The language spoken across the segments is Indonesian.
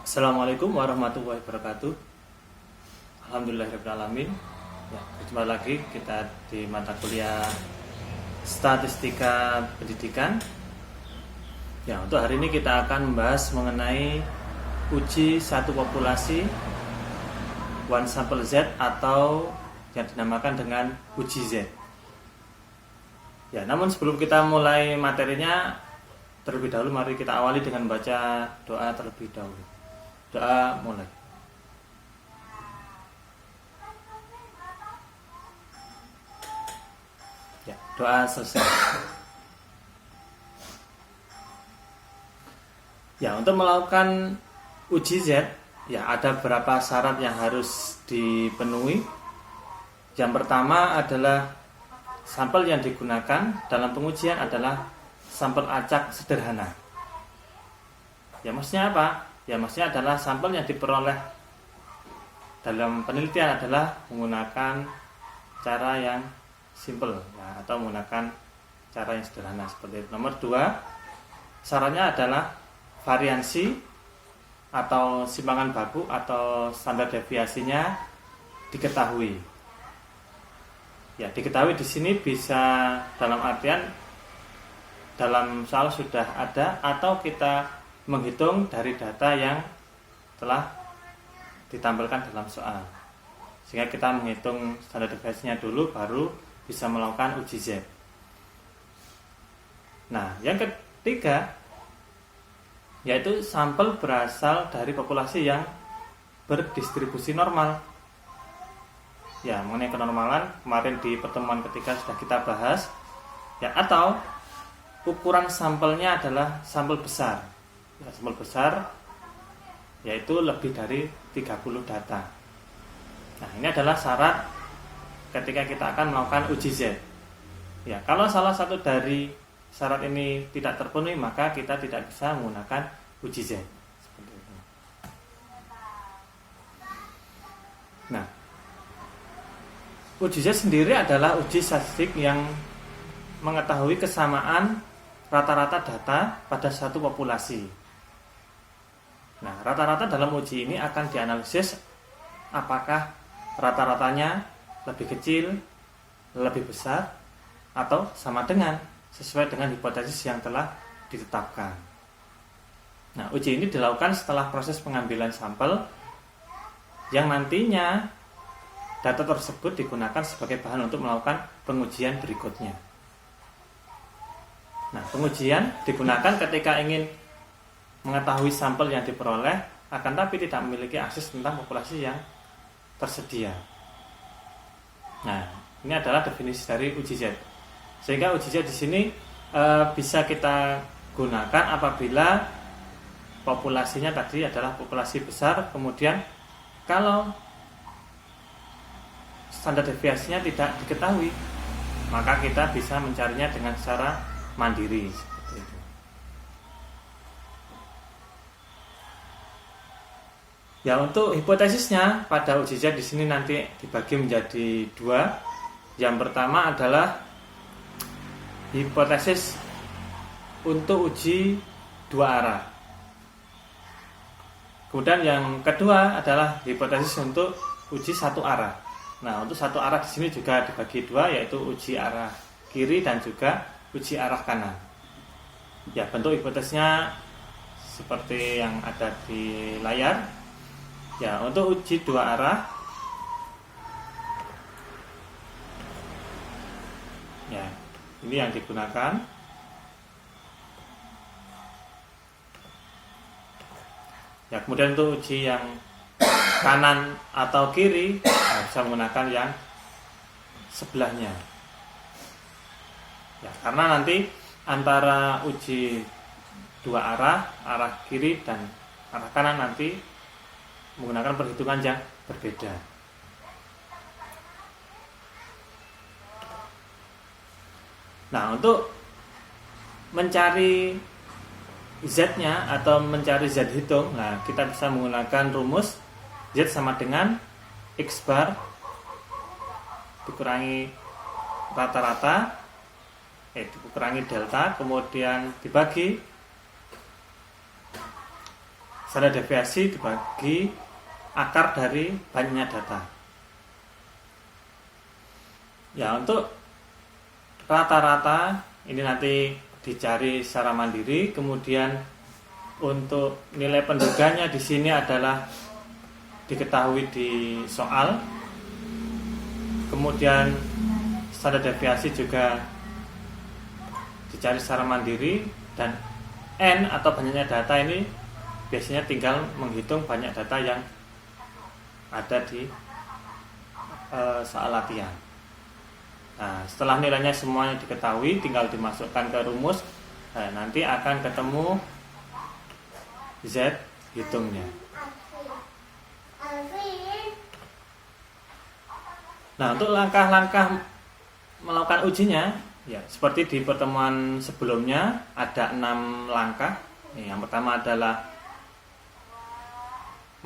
Assalamualaikum warahmatullahi wabarakatuh. Alhamdulillahirrahmanirrahim. Ya, berjumpa lagi kita di mata kuliah Statistika Pendidikan. Ya, untuk hari ini kita akan membahas mengenai uji satu populasi one sample Z atau yang dinamakan dengan uji Z. Ya, namun sebelum kita mulai materinya, terlebih dahulu mari kita awali dengan baca doa terlebih dahulu. Doa mulai. Ya, doa selesai. Ya, untuk melakukan uji Z, ya ada beberapa syarat yang harus dipenuhi. Yang pertama adalah sampel yang digunakan dalam pengujian adalah sampel acak sederhana. Ya, maksudnya apa? Ya, maksudnya adalah sampel yang diperoleh dalam penelitian adalah menggunakan cara yang simple, ya, atau menggunakan cara yang sederhana seperti itu. Nomor 2, syaratnya adalah variansi atau simpangan baku atau standar deviasinya diketahui. Ya, diketahui di sini bisa dalam artian dalam soal sudah ada atau kita menghitung dari data yang telah ditampilkan dalam soal, sehingga kita menghitung standar deviasinya dulu baru bisa melakukan uji Z. Nah, yang ketiga yaitu sampel berasal dari populasi yang berdistribusi normal. Ya, mengenai kenormalan kemarin di pertemuan ketiga sudah kita bahas. Ya, atau ukuran sampelnya adalah sampel besar. Ya, sampel besar yaitu lebih dari 30 data. Nah, ini adalah syarat ketika kita akan melakukan uji Z. Ya, kalau salah satu dari syarat ini tidak terpenuhi, maka kita tidak bisa menggunakan uji Z. Seperti itu. Nah, uji Z sendiri adalah uji statistik yang mengetahui kesamaan rata-rata data pada satu populasi. Nah, rata-rata dalam uji ini akan dianalisis apakah rata-ratanya lebih kecil, lebih besar, atau sama dengan sesuai dengan hipotesis yang telah ditetapkan. Nah, uji ini dilakukan setelah proses pengambilan sampel yang nantinya data tersebut digunakan sebagai bahan untuk melakukan pengujian berikutnya. Nah, pengujian digunakan ketika ingin mengetahui sampel yang diperoleh akan tapi tidak memiliki akses tentang populasi yang tersedia. Nah, ini adalah definisi dari uji Z. Sehingga uji Z di sini bisa kita gunakan apabila populasinya tadi adalah populasi besar, kemudian kalau standar deviasinya tidak diketahui, maka kita bisa mencarinya dengan secara mandiri. Ya, untuk hipotesisnya pada uji Z di sini nanti dibagi menjadi 2. Yang pertama adalah hipotesis untuk uji 2 arah. Kemudian yang kedua adalah hipotesis untuk uji 1 arah. Nah, untuk 1 arah di sini juga dibagi 2, yaitu uji arah kiri dan juga uji arah kanan. Ya, bentuk hipotesisnya seperti yang ada di layar. Ya, untuk uji 2 arah, ya, ini yang digunakan. Ya, kemudian untuk uji yang kanan atau kiri, ya, bisa menggunakan yang sebelahnya. Ya, karena nanti antara uji 2 arah, arah kiri dan arah kanan nanti menggunakan perhitungan yang berbeda. Nah, untuk mencari Z-nya atau mencari Z hitung, nah kita bisa menggunakan rumus Z sama dengan X bar dikurangi rata-rata, dikurangi delta, kemudian dibagi standar deviasi dibagi akar dari banyaknya data. Ya, untuk rata-rata ini nanti dicari secara mandiri. Kemudian untuk nilai penduganya di sini adalah diketahui di soal. Kemudian standar deviasi juga dicari secara mandiri, dan N atau banyaknya data ini biasanya tinggal menghitung banyak data yang ada di soal latihan. Nah, setelah nilainya semuanya diketahui, tinggal dimasukkan ke rumus. Nah, nanti akan ketemu Z hitungnya. Nah, untuk langkah-langkah melakukan ujinya, ya seperti di pertemuan sebelumnya ada 6 langkah. Yang pertama adalah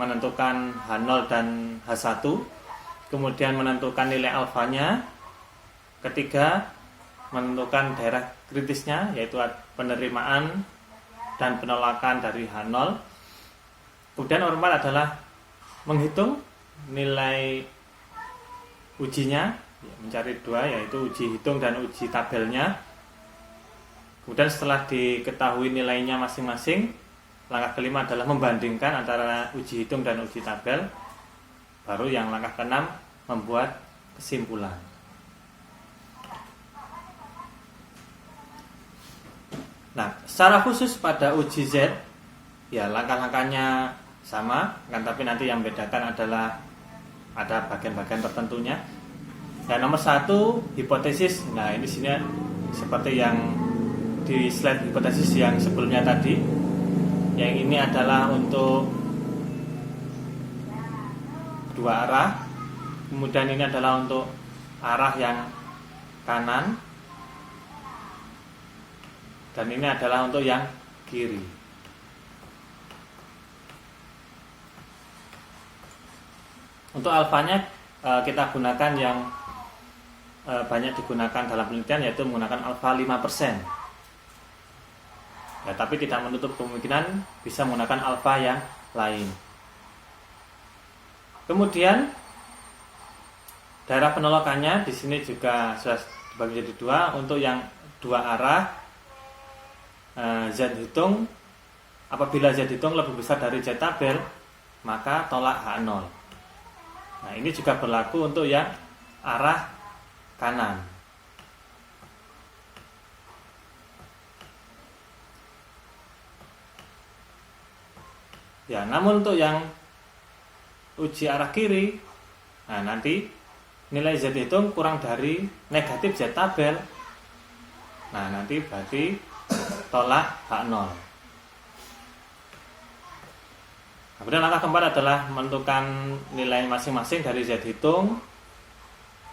menentukan H0 dan H1, kemudian menentukan nilai alfanya. Ketiga, menentukan daerah kritisnya, yaitu penerimaan dan penolakan dari H0. Kemudian nomor 4 adalah menghitung nilai ujinya, mencari dua, yaitu uji hitung dan uji tabelnya. Kemudian setelah diketahui nilainya masing-masing, langkah kelima adalah membandingkan antara uji hitung dan uji tabel. Baru yang langkah keenam membuat kesimpulan. Nah, secara khusus pada uji Z, ya langkah-langkahnya sama, kan, tapi nanti yang membedakan adalah ada bagian-bagian tertentunya. Ya, nomor 1 hipotesis. Nah, ini sini seperti yang di slide hipotesis yang sebelumnya tadi. Yang ini adalah untuk dua arah. Kemudian ini adalah untuk arah yang kanan. Dan ini adalah untuk yang kiri. Untuk alfanya kita gunakan yang banyak digunakan dalam penelitian, yaitu menggunakan alfa 5%. Ya, tapi tidak menutup kemungkinan bisa menggunakan alfa yang lain. Kemudian daerah penolakannya di sini juga sudah dibagi jadi dua. Untuk yang dua arah, Z hitung, apabila Z hitung lebih besar dari Z tabel, maka tolak H0. Nah, ini juga berlaku untuk yang arah kanan. Ya, namun untuk yang uji arah kiri, nah nanti nilai Z hitung kurang dari negatif Z tabel. Nah, nanti berarti tolak H0. Kemudian langkah keempat adalah menentukan nilai masing-masing dari Z hitung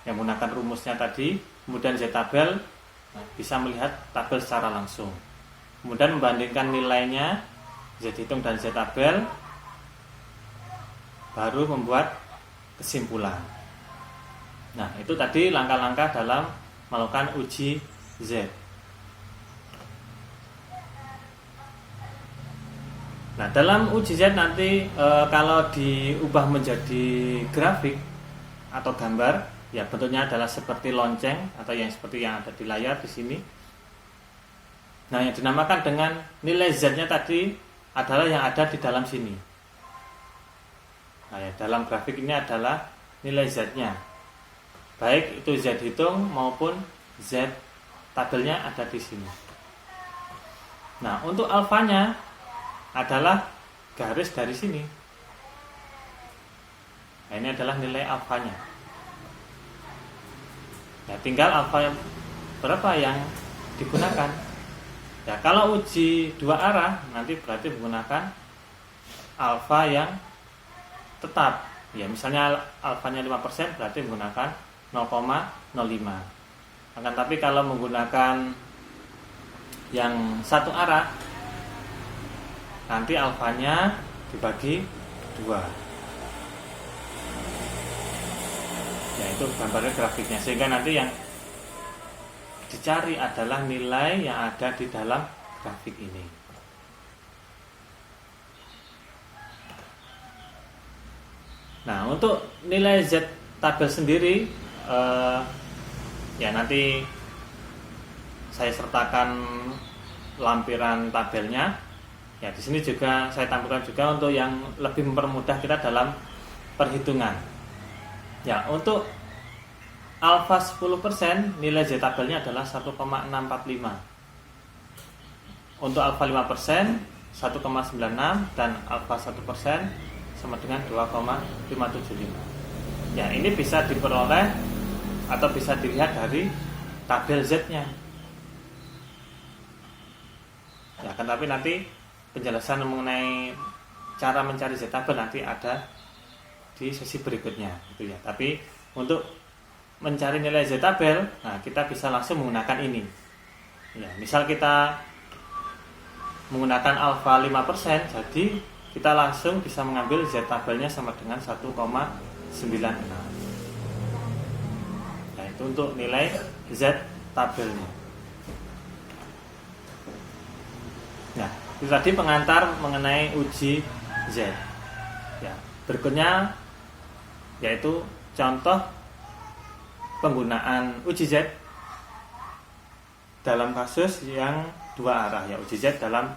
yang menggunakan rumusnya tadi. Kemudian Z tabel, bisa melihat tabel secara langsung. Kemudian membandingkan nilainya Z hitung dan Z tabel, baru membuat kesimpulan. Nah, itu tadi langkah-langkah dalam melakukan uji Z. Nah, dalam uji Z nanti kalau diubah menjadi grafik atau gambar, ya bentuknya adalah seperti lonceng atau yang seperti yang ada di layar di sini. Nah, yang dinamakan dengan nilai Z-nya tadi adalah yang ada di dalam sini. Nah, ya, dalam grafik ini adalah nilai Z-nya. Baik itu Z hitung maupun Z tabelnya ada di sini. Nah, untuk alfanya adalah garis dari sini. Nah, ini adalah nilai alfanya. Ya, tinggal alfa yang berapa yang digunakan. Ya, kalau uji dua arah nanti berarti menggunakan alfa yang tetap. Ya, misalnya alfanya 5% berarti menggunakan 0,05. Akan tapi kalau menggunakan yang satu arah, nanti alfanya dibagi 2. Ya, itu gambarnya grafiknya, sehingga nanti yang dicari adalah nilai yang ada di dalam grafik ini. Nah, untuk nilai Z tabel sendiri ya nanti saya sertakan lampiran tabelnya. Ya, di sini juga saya tampilkan juga untuk yang lebih mempermudah kita dalam perhitungan. Ya, untuk alfa 10% nilai Z tabelnya adalah 1,645. Untuk alfa 5% 1,96 dan alfa 1% sama dengan 2,575. Ya, ini bisa diperoleh atau bisa dilihat dari tabel Z-nya. Ya, kan tapi nanti penjelasan mengenai cara mencari Z tabel nanti ada di sesi berikutnya gitu ya. Tapi untuk mencari nilai Z tabel, nah kita bisa langsung menggunakan ini. Ya, misal kita menggunakan alfa 5%, jadi kita langsung bisa mengambil Z tabelnya sama dengan 1,96. Nah, itu untuk nilai Z tabelnya. Nah, itu tadi pengantar mengenai uji Z. Ya, berikutnya yaitu contoh penggunaan uji Z dalam kasus yang dua arah, ya uji Z dalam